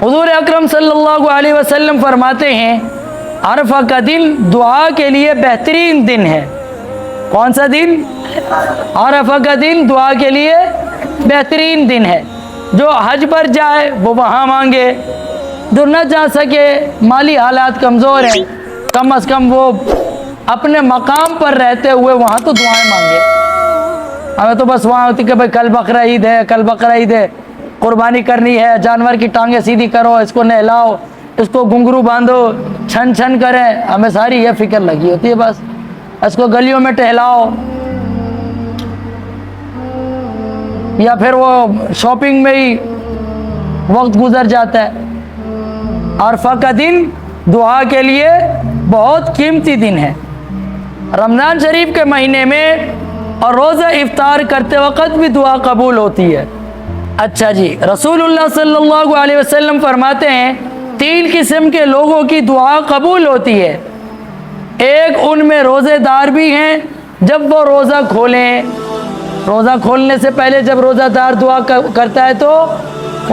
حضور اکرم صلی اللہ علیہ وسلم فرماتے ہیں عرفہ کا دن دعا کے لیے بہترین دن ہے۔ کون سا دن؟ عرفہ کا دن دعا کے لیے بہترین دن ہے۔ جو حج پر جائے وہ وہاں مانگے، جو نہ جا سکے، مالی حالات کمزور ہیں، کم از کم وہ اپنے مقام پر رہتے ہوئے وہاں تو دعائیں مانگے۔ ہمیں تو بس وہاں ہوتی کہ بھائی کل بقرہ عید ہے، کل بقرہ عید ہے، قربانی کرنی ہے، جانور کی ٹانگیں سیدھی کرو، اس کو نہلاؤ، اس کو گھنگرو باندھو، چھن چھن کریں، ہمیں ساری یہ فکر لگی ہوتی ہے، بس اس کو گلیوں میں ٹہلاؤ، یا پھر وہ شاپنگ میں ہی وقت گزر جاتا ہے۔ عرفہ کا دن دعا کے لیے بہت قیمتی دن ہے۔ رمضان شریف کے مہینے میں اور روزہ افطار کرتے وقت بھی دعا قبول ہوتی ہے۔ اچھا جی، رسول اللہ صلی اللہ علیہ وسلم فرماتے ہیں 3 قسم کے لوگوں کی دعا قبول ہوتی ہے۔ ایک ان میں روزے دار بھی ہیں، جب وہ روزہ کھولیں، روزہ کھولنے سے پہلے جب روزہ دار دعا کرتا ہے تو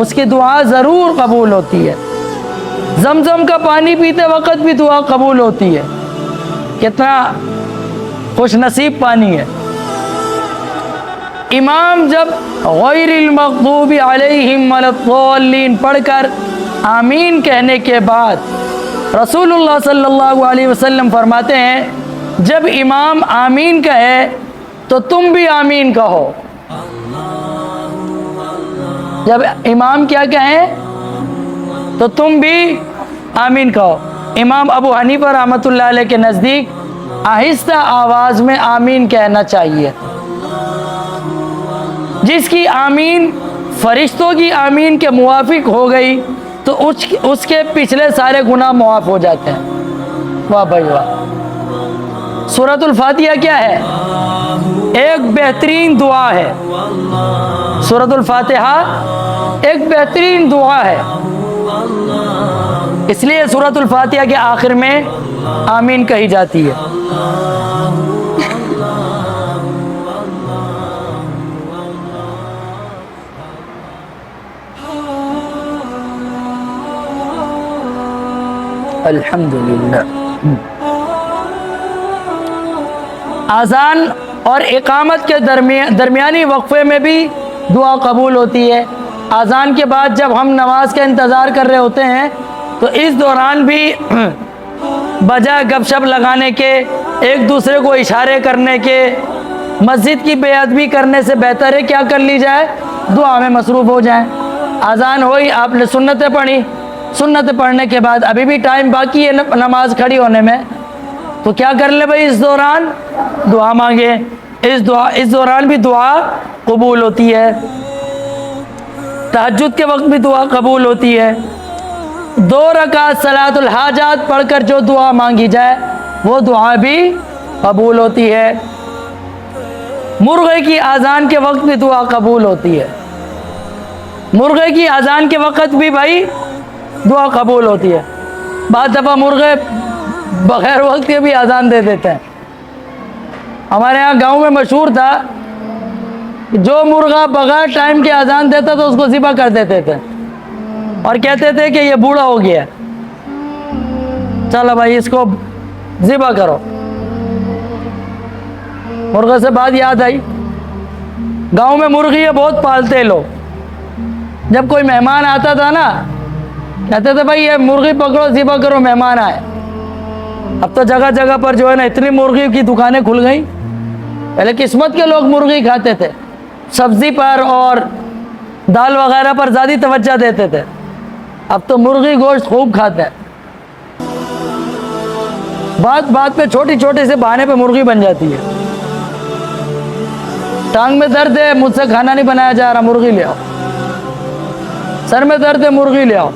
اس کی دعا ضرور قبول ہوتی ہے۔ زمزم کا پانی پیتے وقت بھی دعا قبول ہوتی ہے۔ کتنا خوش نصیب پانی ہے۔ امام جب غیر المغضوب علیہم ولا الضالین پڑھ کر آمین کہنے کے بعد رسول اللہ صلی اللہ علیہ وسلم فرماتے ہیں جب امام آمین کہے تو تم بھی آمین کہو۔ جب امام کیا کہیں تو تم بھی آمین کہو۔ امام ابو حنیفہ رحمۃ اللہ علیہ کے نزدیک آہستہ آواز میں آمین کہنا چاہیے۔ جس کی آمین فرشتوں کی آمین کے موافق ہو گئی تو اس کے پچھلے سارے گناہ معاف ہو جاتے ہیں۔ واہ بھائی واہ۔ سورۃ الفاتحہ کیا ہے؟ ایک بہترین دعا ہے۔ سورۃ الفاتحہ ایک بہترین دعا ہے، اس لیے سورۃ الفاتحہ کے آخر میں آمین کہی جاتی ہے۔ الحمدللہ۔ اذان اور اقامت کے درمیانی وقفے میں بھی دعا قبول ہوتی ہے۔ اذان کے بعد جب ہم نماز کا انتظار کر رہے ہوتے ہیں تو اس دوران بھی بجائے گپ شپ لگانے کے، ایک دوسرے کو اشارے کرنے کے، مسجد کی بے ادبی کرنے سے بہتر ہے کیا کر لی جائے؟ دعا میں مصروف ہو جائیں۔ اذان ہوئی، آپ نے سنتیں پڑھی، سنتیں پڑھنے کے بعد ابھی بھی ٹائم باقی ہے نماز کھڑی ہونے میں، تو کیا کر لے بھائی؟ اس دوران دعا مانگے۔ اس دوران بھی دعا قبول ہوتی ہے۔ تہجد کے وقت بھی دعا قبول ہوتی ہے۔ 2 رکعت صلاۃ الحاجات پڑھ کر جو دعا مانگی جائے وہ دعا بھی قبول ہوتی ہے۔ مرغے کی اذان کے وقت بھی دعا قبول ہوتی ہے۔ مرغے کی اذان کے وقت بھی بھائی دعا قبول ہوتی ہے۔ بعض دفعہ مرغے بغیر وقت کے بھی اذان دے دیتے ہیں۔ ہمارے یہاں گاؤں میں مشہور تھا جو مرغا بغیر ٹائم کے اذان دیتا تو اس کو ذبح کر دیتے تھے اور کہتے تھے کہ یہ بوڑھا ہو گیا، چلو بھائی اس کو ذبح کرو۔ مرغے سے بات یاد آئی، گاؤں میں مرغی بہت پالتے لوگ۔ جب کوئی مہمان آتا تھا نا کہتے تھے بھائی یہ مرغی پکڑو ذبح کرو، مہمان آئے۔ اب تو جگہ جگہ پر جو ہے نا اتنی مرغی کی دکانیں کھل گئیں۔ پہلے قسمت کے لوگ مرغی کھاتے تھے، سبزی پر اور دال وغیرہ پر زیادہ توجہ دیتے تھے، اب تو مرغی گوشت خوب کھاتے ہیں۔ بات بات پہ چھوٹی چھوٹی سے بہانے پہ مرغی بن جاتی ہے۔ ٹانگ میں درد ہے، مجھ سے کھانا نہیں بنایا جا رہا، مرغی لے آؤ۔ سر میں درد ہے، مرغی لے آؤ۔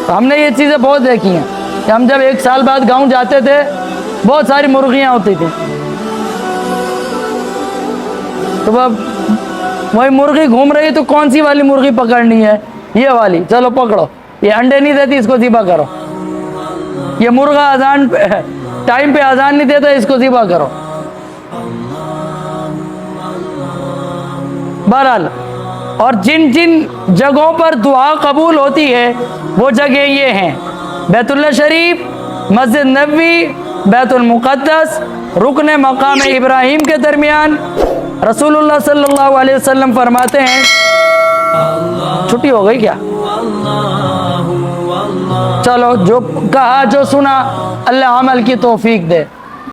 تو ہم نے یہ چیزیں بہت دیکھی ہیں کہ ہم جب 1 سال بعد گاؤں جاتے تھے بہت ساری مرغیاں ہوتی تھیں، تو اب وہی مرغی گھوم رہی تو کون سی والی مرغی پکڑنی ہے؟ یہ والی، چلو پکڑو، یہ انڈے نہیں دیتی اس کو ذبح کرو۔ یہ مرغا اذان ٹائم پہ اذان نہیں دیتا اس کو ذبح کرو. بہرحال اور جن جن جگہوں پر دعا قبول ہوتی ہے وہ جگہ یہ ہیں: بیت اللہ شریف، مسجد نبوی، بیت المقدس، رکن مقام ابراہیم کے درمیان. رسول اللہ صلی اللہ علیہ وسلم فرماتے ہیں، چھٹی ہو گئی کیا؟ چلو جو کہا جو سنا اللہ عمل کی توفیق دے.